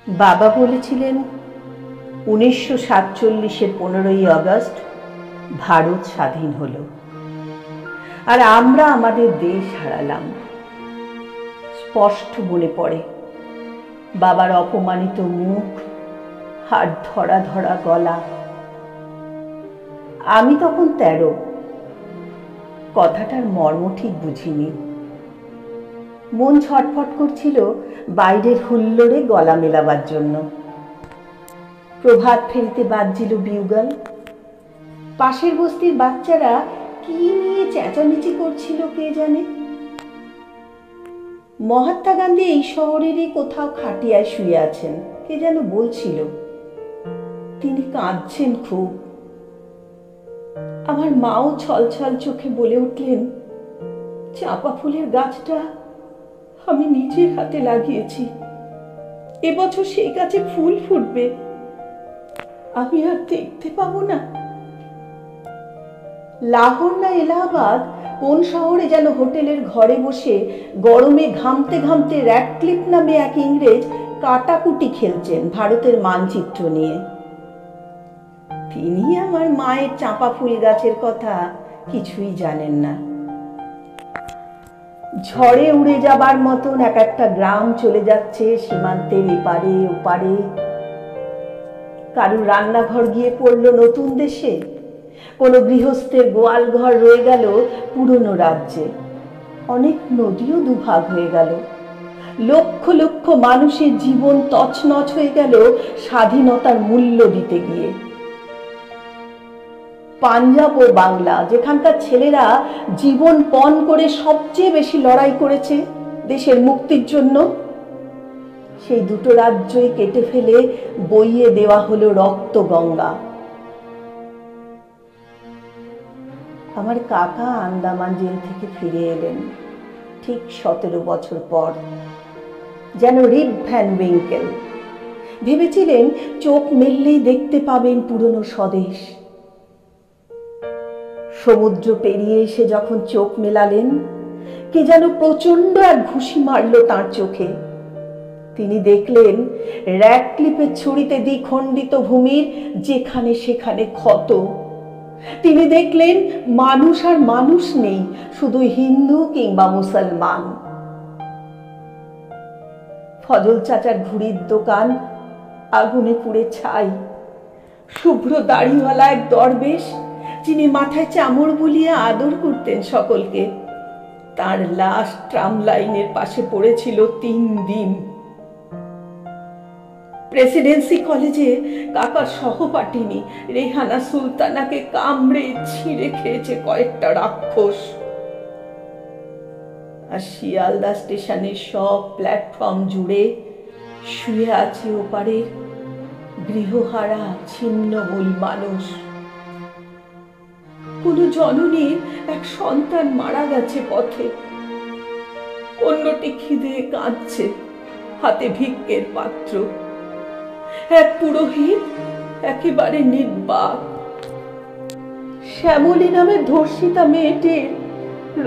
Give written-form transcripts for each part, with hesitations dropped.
বাবা বলেছিলেন 1947-এর 15ই আগস্ট ভারত স্বাধীন হলো, আর আমরা আমাদের দেশ হারালাম। স্পষ্ট মনে পড়ে বাবার অপমানিত মুখ আর ধরা ধরা গলা। আমি তখন 13, কথাটার মর্ম ঠিক বুঝিনি। মন ছটফট করছিল বাইরের হুল্লোড়ে গলা মেলাবার জন্য। প্রভাত ফেরিতে বাজছিল বিউগাল। পাশের বস্তির বাচ্চারা কি নিয়ে চেঁচামেচি করছিল কে জানে। মহাত্মা গান্ধী এই শহরেরই কোথাও খাটিয়ায় শুয়ে আছেন, কে যেন বলছিল। তিনি কাঁদছেন খুব। আমার মাও ছলছল চোখে বলে উঠলেন, চাঁপা ফুলের গাছটা আমি নিজের হাতে লাগিয়েছি, এবছর সেই গাছে ফুল ফুটবে, আমি আর দেখতে পাবো না। লাহোর না এলাহাবাদ কোন শহরে যেন হোটেলের ঘরে বসে গরমে ঘামতে ঘামতে র্যাডক্লিফ নামে এক ইংরেজ কাটাকুটি খেলছেন ভারতের মানচিত্র নিয়ে। তিনি আমার মায়ের চাঁপা ফুল গাছের কথা কিছুই জানেন না। ঝড়ে উড়ে যাবার মতন এক একটা গ্রাম চলে যাচ্ছে সীমান্তের এপারে ওপারে। কারুর রান্নাঘর গিয়ে পড়ল নতুন দেশে, কোনো গৃহস্থের গোয়াল ঘর রয়ে গেল পুরনো রাজ্যে। অনেক নদীও দুভাগ হয়ে গেল। লক্ষ লক্ষ মানুষের জীবন তছনছ হয়ে গেল স্বাধীনতার মূল্য দিতে গিয়ে। পাঞ্জাব ও বাংলা, যেখানকার ছেলেরা জীবন পণ করে সবচেয়ে বেশি লড়াই করেছে দেশের মুক্তির জন্য, সেই দুটো রাজ্যই কেটে ফেলে বইয়ে দেওয়া হলো রক্ত গঙ্গা। আমার কাকা আন্দামান জেল থেকে ফিরে এলেন ঠিক 17 বছর পর, যেন রিপ ভ্যান উইঙ্কেল। ভেবেছিলেন চোখ মেললেই দেখতে পাবেন পুরনো স্বদেশ। সমুদ্র পেরিয়ে এসে যখন চোখ মেলালেন, কে যেন প্রচন্ড এক ঘুষি মারল তাঁর চোখে। তিনি দেখলেন র্যাডক্লিফের ছুরিতে দ্বিখণ্ডিত ভূমির যেখানে সেখানে ক্ষত। তিনি দেখলেন মানুষ আর মানুষ নেই, শুধু হিন্দু কিংবা মুসলমান। ফজল চাচার ঘুড়ির দোকান আগুনে পুড়ে ছাই। শুভ্র দাড়িওয়ালা এক দরবেশ, যিনি মাথায় চামড় বুলিয়ে আদর করতেন সকলকে, তার লাশ ট্রাম লাইনের পাশে পড়েছিল 3 দিন। প্রেসিডেন্সি কলেজে কাকার সহপাঠিনী রেহানা সুলতানাকে কামড়ে ছিঁড়ে খেয়েছে কয়েকটা রাক্ষস। আর শিয়ালদা স্টেশনের সব প্ল্যাটফর্ম জুড়ে শুয়ে আছে ওপারে গৃহহারা ছিন্নমূল মানুষ। কোন জননীর এক সন্তান মারা গেছে পথে, অন্যটি খিদে কাঁদছে, হাতে ভিক্ষের পাত্র। এক পুরোহিত একেবারে নির্বাক। শ্যামলী নামে ধর্ষিতা মেয়েটির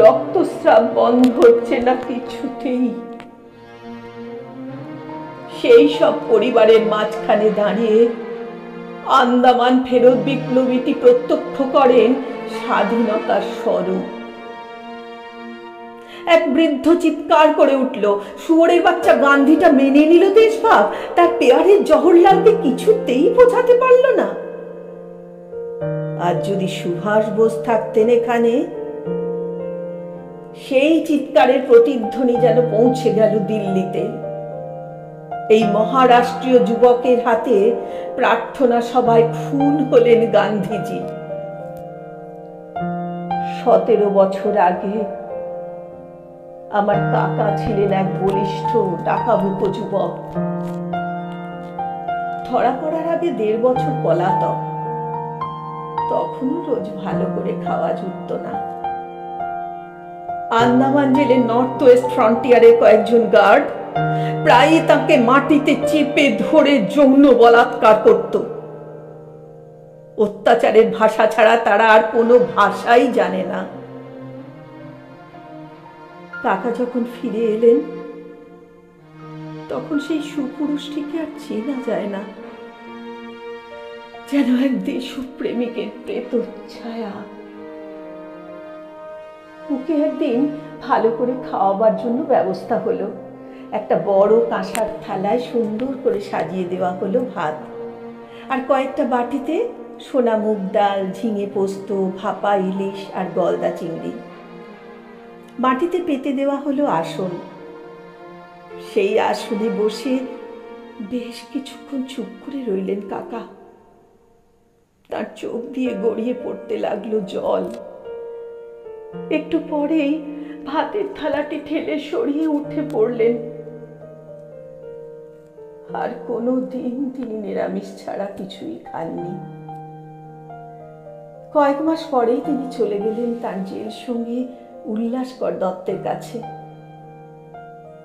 রক্তস্রাব বন্ধ হচ্ছে না কিছুতেই। সেই সব পরিবারের মাঝখানে দাঁড়িয়ে আন্দামান ফেরত বিপ্লবীটি প্রত্যক্ষ করেন স্বাধীনতার স্বরূপ। এক বৃদ্ধ চিৎকার করে উঠল, শুয়োরের বাচ্চা গান্ধীটা মেনে নিল দেশভাগ, তার পেয়ারের জওহরলালকে কিছুতেই বোঝাতে পারল না। আর যদি সুভাষ বোস থাকতেন এখানে, সেই চিৎকারের প্রতিধ্বনি যেন পৌঁছে গেল দিল্লিতে। এই মহারাষ্ট্রীয় যুবকের হাতে প্রার্থনা সভায় খুন হলেন গান্ধীজি। 17 বছর আগে আমার কাকা ছিলেন এক বলিষ্ঠ ডাকাবুকো যুবক। ধরা পড়ার আগে 1.5 বছর পলাতক। তখনও রোজ ভালো করে খাওয়া জুটত না। আন্দামান জেলের নর্থ ওয়েস্ট ফ্রন্টিয়ারের কয়েকজন গার্ড প্রায়ই তাকে মাটিতে চেপে ধরে যৌন বলাৎকার করত। অত্যাচারের ভাষা ছাড়া তারা আর কোনো ভাষাই জানে না। কাকা যখন ফিরে এলেন, তখন সেই সুপুরুষটিকে আর চেনা যায় না, যেন এক দেশপ্রেমিকের প্রেতচ্ছায়া। ওকে একদিন ভালো করে খাওয়াবার জন্য ব্যবস্থা হলো। একটা বড় কাঁসার থালায় সুন্দর করে সাজিয়ে দেওয়া হলো ভাত, আর কয়েকটা বাটিতে সোনা মুগ ডাল, ঝিঙে পোস্ত, ভাপা ইলিশ আর গলদা চিংড়ি। মাটিতে পেতে দেওয়া হলো আসন। সেই আসনে বসে বেশ কিছুক্ষণ চুপ করে রইলেন কাকা। তার চোখ দিয়ে গড়িয়ে পড়তে লাগলো জল। একটু পরেই ভাতের থালাটি ঠেলে সরিয়ে উঠে পড়লেন। আর কোনো দিন তিনি নিরামিষ ছাড়া কিছুই খাননি। কয়েক মাস পরেই তিনি চলে গেলেন তার জেল সঙ্গী উল্লাসকর দত্তের কাছে।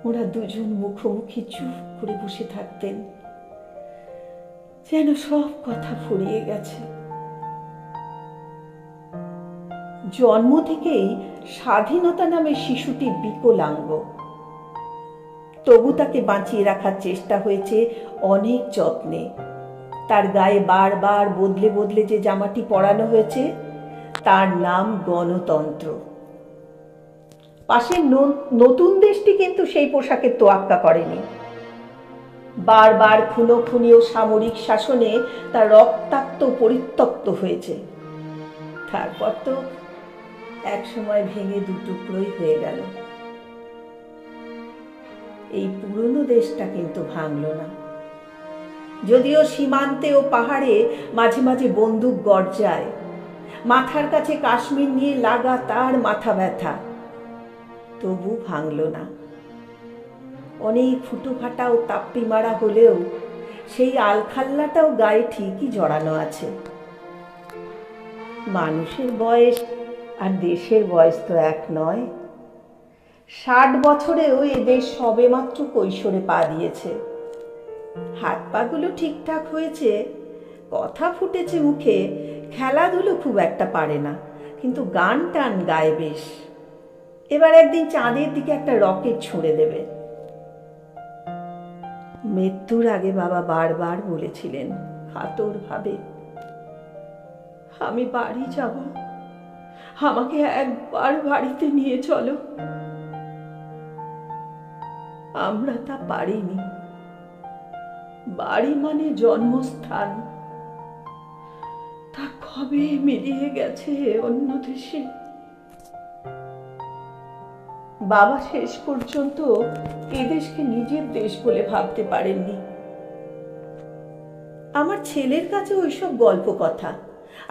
ওরা দুজন মুখোমুখি চুপ করে বসে থাকতেন, যেন সব কথা ফুরিয়ে গেছে। জন্ম থেকেই স্বাধীনতা নামে শিশুটি বিকলাঙ্গ, তবু তাকে বাঁচিয়ে রাখার চেষ্টা হয়েছে অনেক যত্নে। তার গায়ে বারবার বদলে বদলে যে জামাটি পরানো হয়েছে তার নাম গণতন্ত্র। পাশের নতুন দেশটি কিন্তু সেই পোশাকের তোয়াক্কা করেনি। বারবার খুনোখুনি ও সামরিক শাসনে তা রক্তাক্ত পরিত্যক্ত হয়েছে। তারপর তো এক সময় ভেঙে দুটুকরোই হয়ে গেল। এই পুরনো দেশটা কিন্তু ভাঙল না, যদিও সীমান্তে ও পাহাড়ে মাঝে মাঝে বন্দুক গর্জায়, মাথার কাছে কাশ্মীর নিয়ে লাগাতার মাথা ব্যথা, তবু ভাঙল না। অনেক ফুটো ফাটা ও তাপ্পি মারা হলেও সেই আলখাল্লাটাও গায়ে ঠিকই জড়ানো আছে। মানুষের বয়স আর দেশের বয়স তো এক নয়। 60 বছরেও এ দেশ সবেমাত্র কৈশোরে পা দিয়েছে। হাত পাগুলো ঠিকঠাক হয়েছে, কথা ফুটেছে মুখে, খেলাধুলো খুব একটা পারে না, কিন্তু গান টান গায়ে বেশ। এবার একদিন চাঁদের দিকে একটা রকেট ছুঁড়ে দেবে। মৃত্যুর আগে বাবা বারবার বলেছিলেন কাতর ভাবে, আমি বাড়ি যাব, আমাকে একবার বাড়িতে নিয়ে চলো। আমরা তা পারিনি। বাড়ি মানে জন্মস্থান, তা কবে মিলিয়ে গেছে অন্য দেশে। বাবা শেষ পর্যন্ত এদেশকে নিজের দেশ বলে ভাবতে পারেননি। আমার ছেলের কাছে ওইসব গল্প কথা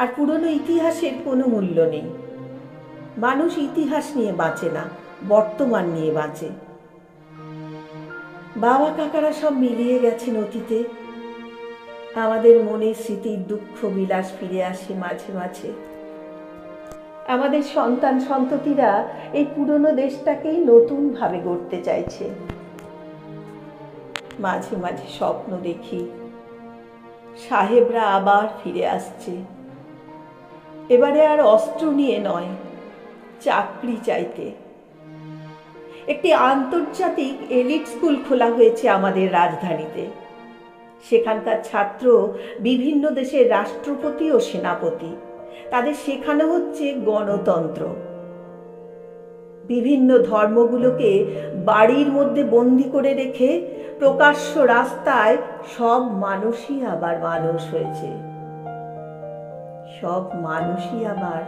আর পুরনো ইতিহাসের কোনো মূল্য নেই। মানুষ ইতিহাস নিয়ে বাঁচে না, বর্তমান নিয়ে বাঁচে। বাবা কাকারা সব মিলিয়ে গেছেন অতীতে। আমাদের মনে স্মৃতির দুঃখ বিলাস ফিরে আসে মাঝে মাঝে। আমাদের সন্তান সন্ততিরা এই পুরনো দেশটাকেই নতুন ভাবে গড়তে চাইছে। মাঝে মাঝে স্বপ্ন দেখি সাহেবরা আবার ফিরে আসছে, এবারে আর অস্ত্র নিয়ে নয়, চাকরি চাইতে। একটি আন্তর্জাতিক এলিট স্কুল খোলা হয়েছে আমাদের রাজধানীতে। সেখানকার ছাত্র বিভিন্ন দেশের রাষ্ট্রপতি ও সেনাপতি। তাদের শেখানো হচ্ছে গণতন্ত্র। বিভিন্ন ধর্মগুলোকে বাড়ির মধ্যে বন্দি করে রেখে প্রকাশ্য রাস্তায় সব মানুষই আবার মানুষ হয়েছে, সব মানুষই আবার